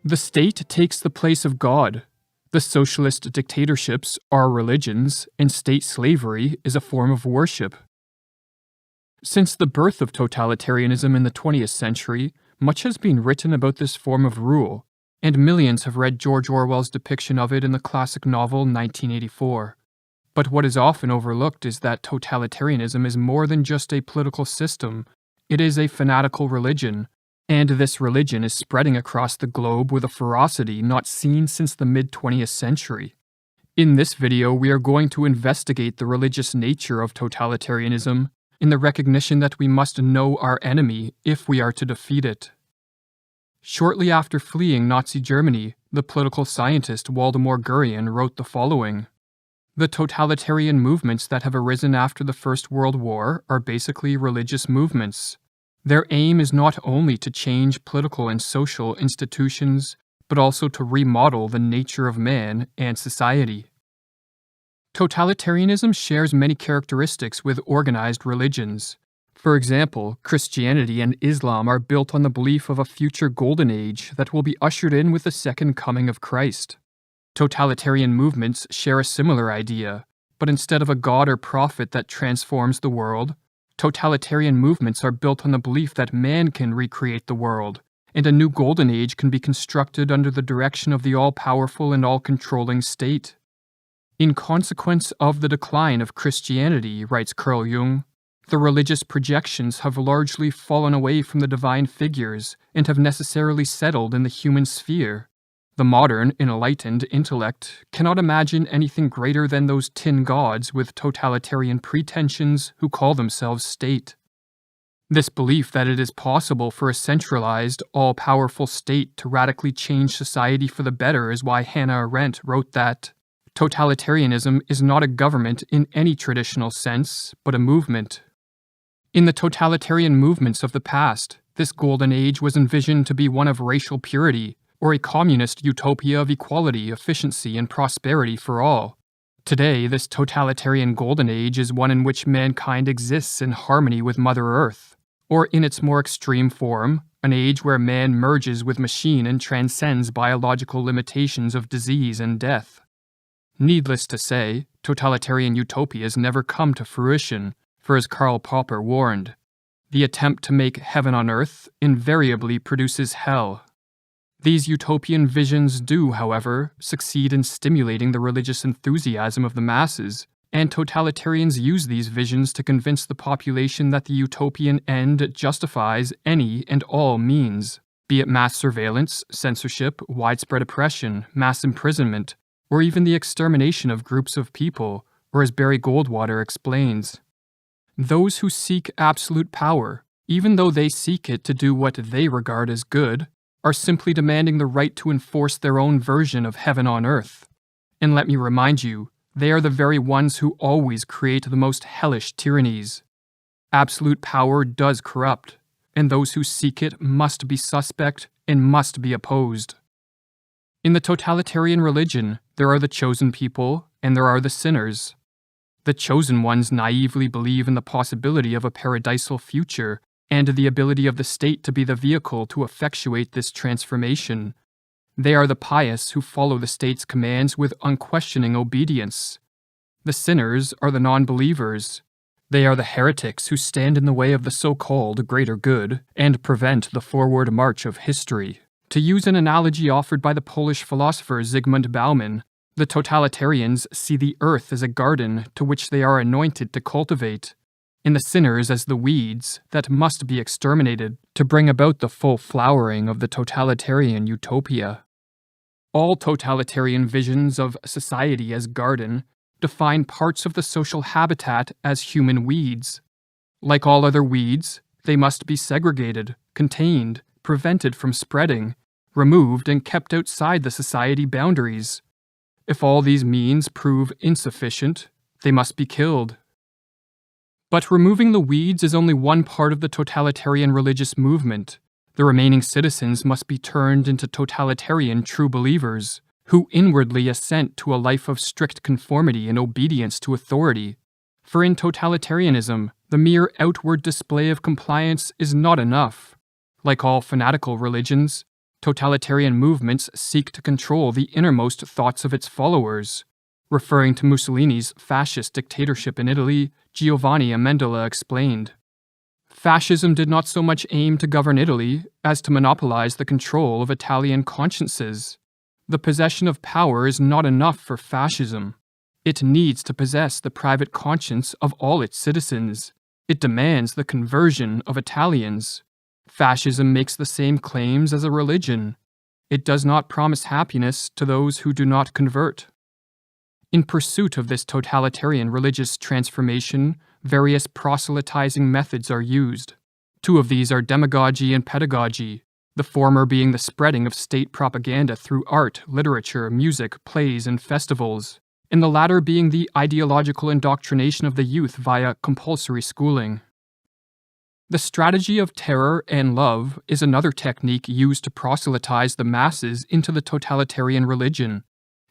The state takes the place of God. The socialist dictatorships are religions, and state slavery is a form of worship. Since the birth of totalitarianism in the 20th century, much has been written about this form of rule, and millions have read George Orwell's depiction of it in the classic novel 1984. But what is often overlooked is that totalitarianism is more than just a political system. It is a fanatical religion, and this religion is spreading across the globe with a ferocity not seen since the mid-20th century. In this video, we are going to investigate the religious nature of totalitarianism in the recognition that we must know our enemy if we are to defeat it. Shortly after fleeing Nazi Germany, the political scientist Waldemar Gurian wrote the following: "The totalitarian movements that have arisen after the First World War are basically religious movements. Their aim is not only to change political and social institutions, but also to remodel the nature of man and society." Totalitarianism shares many characteristics with organized religions. For example, Christianity and Islam are built on the belief of a future golden age that will be ushered in with the second coming of Christ. Totalitarian movements share a similar idea, but instead of a god or prophet that transforms the world, totalitarian movements are built on the belief that man can recreate the world, and a new golden age can be constructed under the direction of the all-powerful and all-controlling state. In consequence of the decline of Christianity, writes Carl Jung, the religious projections have largely fallen away from the divine figures and have necessarily settled in the human sphere. The modern, enlightened intellect cannot imagine anything greater than those tin gods with totalitarian pretensions who call themselves state. This belief that it is possible for a centralized, all-powerful state to radically change society for the better is why Hannah Arendt wrote that totalitarianism is not a government in any traditional sense, but a movement. In the totalitarian movements of the past, this golden age was envisioned to be one of racial purity, or a communist utopia of equality, efficiency, and prosperity for all. Today, this totalitarian golden age is one in which mankind exists in harmony with Mother Earth, or in its more extreme form, an age where man merges with machine and transcends biological limitations of disease and death. Needless to say, totalitarian utopias never come to fruition, for as Karl Popper warned, the attempt to make heaven on earth invariably produces hell. These utopian visions do, however, succeed in stimulating the religious enthusiasm of the masses, and totalitarians use these visions to convince the population that the utopian end justifies any and all means, be it mass surveillance, censorship, widespread oppression, mass imprisonment, or even the extermination of groups of people, or as Barry Goldwater explains, those who seek absolute power, even though they seek it to do what they regard as good, are simply demanding the right to enforce their own version of heaven on earth. And let me remind you, they are the very ones who always create the most hellish tyrannies. Absolute power does corrupt, and those who seek it must be suspect and must be opposed. In the totalitarian religion, there are the chosen people and there are the sinners. The chosen ones naively believe in the possibility of a paradisal future and the ability of the state to be the vehicle to effectuate this transformation. They are the pious who follow the state's commands with unquestioning obedience. The sinners are the non-believers. They are the heretics who stand in the way of the so-called greater good and prevent the forward march of history. To use an analogy offered by the Polish philosopher Zygmunt Bauman, the totalitarians see the earth as a garden to which they are anointed to cultivate, and the sinners as the weeds that must be exterminated to bring about the full flowering of the totalitarian utopia. All totalitarian visions of society as garden define parts of the social habitat as human weeds. Like all other weeds, they must be segregated, contained, prevented from spreading, removed and kept outside the society boundaries. If all these means prove insufficient, they must be killed. But removing the weeds is only one part of the totalitarian religious movement. The remaining citizens must be turned into totalitarian true believers, who inwardly assent to a life of strict conformity and obedience to authority. For in totalitarianism, the mere outward display of compliance is not enough. Like all fanatical religions, Totalitarian movements seek to control the innermost thoughts of its followers. Referring to Mussolini's fascist dictatorship in Italy, Giovanni Amendola explained, "Fascism did not so much aim to govern Italy as to monopolize the control of Italian consciences. The possession of power is not enough for fascism. It needs to possess the private conscience of all its citizens. It demands the conversion of Italians. Fascism makes the same claims as a religion. It does not promise happiness to those who do not convert." In pursuit of this totalitarian religious transformation, various proselytizing methods are used. Two of these are demagogy and pedagogy, the former being the spreading of state propaganda through art, literature, music, plays, and festivals, and the latter being the ideological indoctrination of the youth via compulsory schooling. The strategy of terror and love is another technique used to proselytize the masses into the totalitarian religion.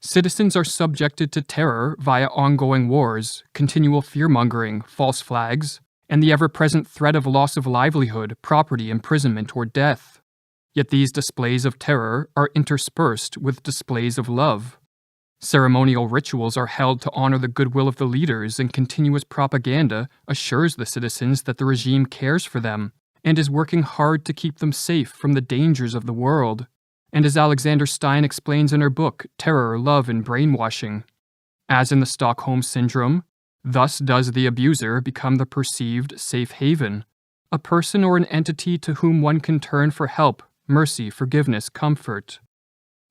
Citizens are subjected to terror via ongoing wars, continual fear-mongering, false flags, and the ever-present threat of loss of livelihood, property, imprisonment, or death. Yet these displays of terror are interspersed with displays of love. Ceremonial rituals are held to honor the goodwill of the leaders, and continuous propaganda assures the citizens that the regime cares for them and is working hard to keep them safe from the dangers of the world. And as Alexander Stein explains in her book, Terror, Love, and Brainwashing, as in the Stockholm Syndrome, thus does the abuser become the perceived safe haven, a person or an entity to whom one can turn for help, mercy, forgiveness, comfort.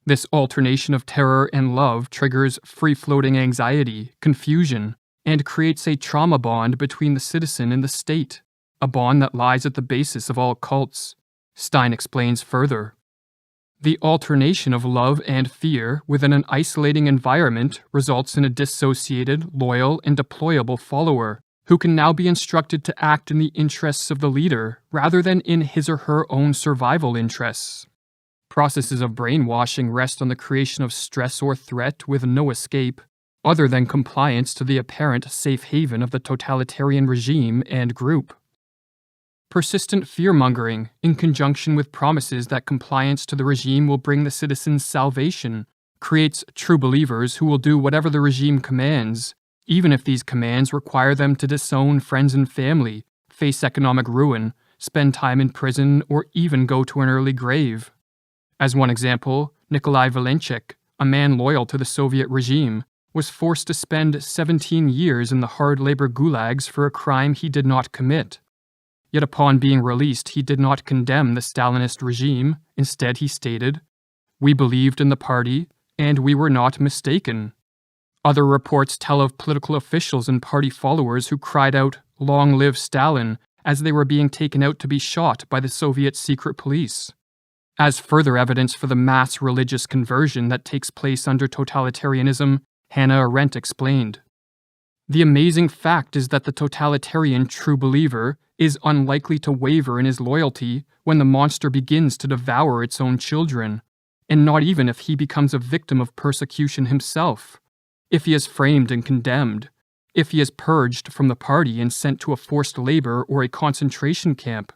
This alternation of terror and love triggers free-floating anxiety, confusion, and creates a trauma bond between the citizen and the state, a bond that lies at the basis of all cults. Stein explains further. The alternation of love and fear within an isolating environment results in a dissociated, loyal, and deployable follower, who can now be instructed to act in the interests of the leader rather than in his or her own survival interests. Processes of brainwashing rest on the creation of stress or threat with no escape, other than compliance to the apparent safe haven of the totalitarian regime and group. Persistent fear-mongering, in conjunction with promises that compliance to the regime will bring the citizens salvation, creates true believers who will do whatever the regime commands, even if these commands require them to disown friends and family, face economic ruin, spend time in prison, or even go to an early grave. As one example, Nikolai Valenchik, a man loyal to the Soviet regime, was forced to spend 17 years in the hard labor gulags for a crime he did not commit. Yet upon being released, he did not condemn the Stalinist regime. Instead, he stated, "We believed in the party, and we were not mistaken." Other reports tell of political officials and party followers who cried out, "Long live Stalin," as they were being taken out to be shot by the Soviet secret police. As further evidence for the mass religious conversion that takes place under totalitarianism, Hannah Arendt explained, "The amazing fact is that the totalitarian true believer is unlikely to waver in his loyalty when the monster begins to devour its own children, and not even if he becomes a victim of persecution himself, if he is framed and condemned, if he is purged from the party and sent to a forced labor or a concentration camp.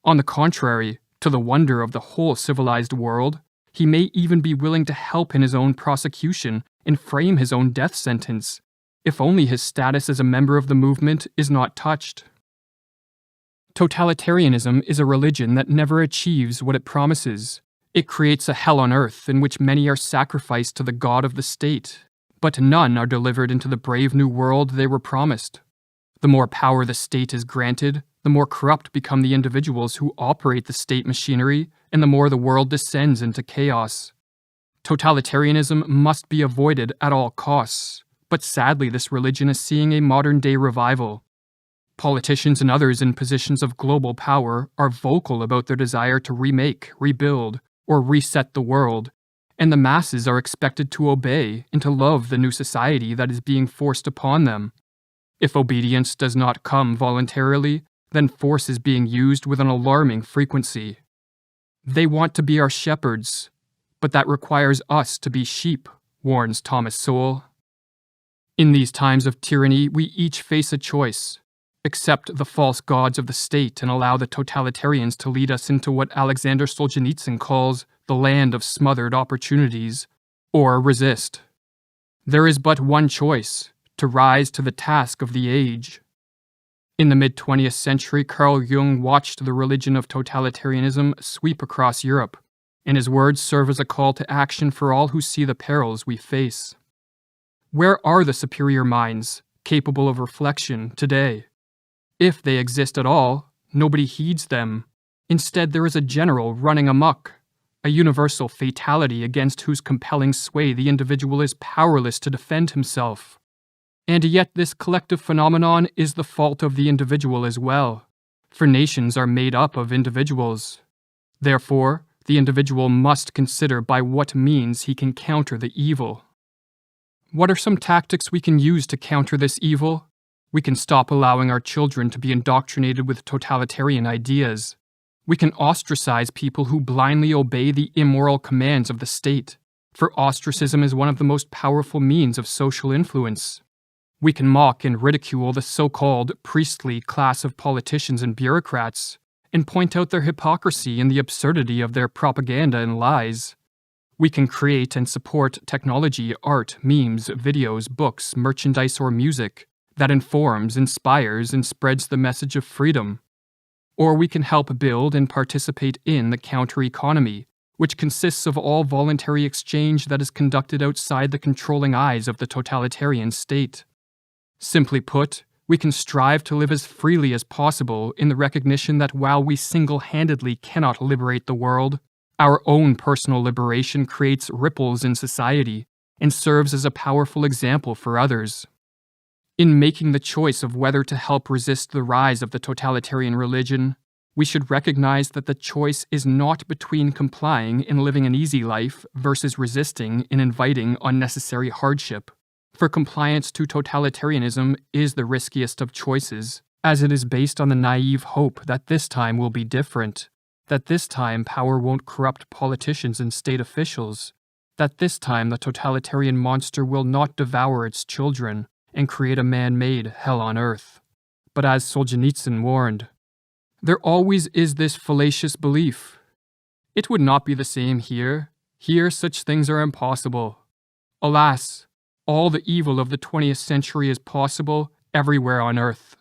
On the contrary, to the wonder of the whole civilized world, he may even be willing to help in his own prosecution and frame his own death sentence, if only his status as a member of the movement is not touched." Totalitarianism is a religion that never achieves what it promises. It creates a hell on earth in which many are sacrificed to the god of the state, but none are delivered into the brave new world they were promised. The more power the state is granted, the more corrupt become the individuals who operate the state machinery, and the more the world descends into chaos. Totalitarianism must be avoided at all costs, but sadly this religion is seeing a modern-day revival. Politicians and others in positions of global power are vocal about their desire to remake, rebuild, or reset the world, and the masses are expected to obey and to love the new society that is being forced upon them. If obedience does not come voluntarily, then force is being used with an alarming frequency. "They want to be our shepherds, but that requires us to be sheep," warns Thomas Sowell. In these times of tyranny, we each face a choice. Accept the false gods of the state and allow the totalitarians to lead us into what Alexander Solzhenitsyn calls the the land of smothered opportunities, or resist. There is but one choice: to rise to the task of the age. In the mid-20th century, Carl Jung watched the religion of totalitarianism sweep across Europe, and his words serve as a call to action for all who see the perils we face. Where are the superior minds, capable of reflection, today? If they exist at all, nobody heeds them. Instead, there is a general running amok, a universal fatality against whose compelling sway the individual is powerless to defend himself. And yet this collective phenomenon is the fault of the individual as well, for nations are made up of individuals. Therefore, the individual must consider by what means he can counter the evil. What are some tactics we can use to counter this evil? We can stop allowing our children to be indoctrinated with totalitarian ideas. We can ostracize people who blindly obey the immoral commands of the state, for ostracism is one of the most powerful means of social influence. We can mock and ridicule the so-called priestly class of politicians and bureaucrats, and point out their hypocrisy and the absurdity of their propaganda and lies. We can create and support technology, art, memes, videos, books, merchandise, or music that informs, inspires, and spreads the message of freedom. Or we can help build and participate in the counter-economy, which consists of all voluntary exchange that is conducted outside the controlling eyes of the totalitarian state. Simply put, we can strive to live as freely as possible in the recognition that while we single-handedly cannot liberate the world, our own personal liberation creates ripples in society and serves as a powerful example for others. In making the choice of whether to help resist the rise of the totalitarian religion, we should recognize that the choice is not between complying and living an easy life versus resisting and inviting unnecessary hardship. For compliance to totalitarianism is the riskiest of choices, as it is based on the naive hope that this time will be different, that this time power won't corrupt politicians and state officials, that this time the totalitarian monster will not devour its children and create a man-made hell on earth. But as Solzhenitsyn warned, there always is this fallacious belief. It would not be the same here. Here such things are impossible. Alas, all the evil of the 20th century is possible everywhere on earth.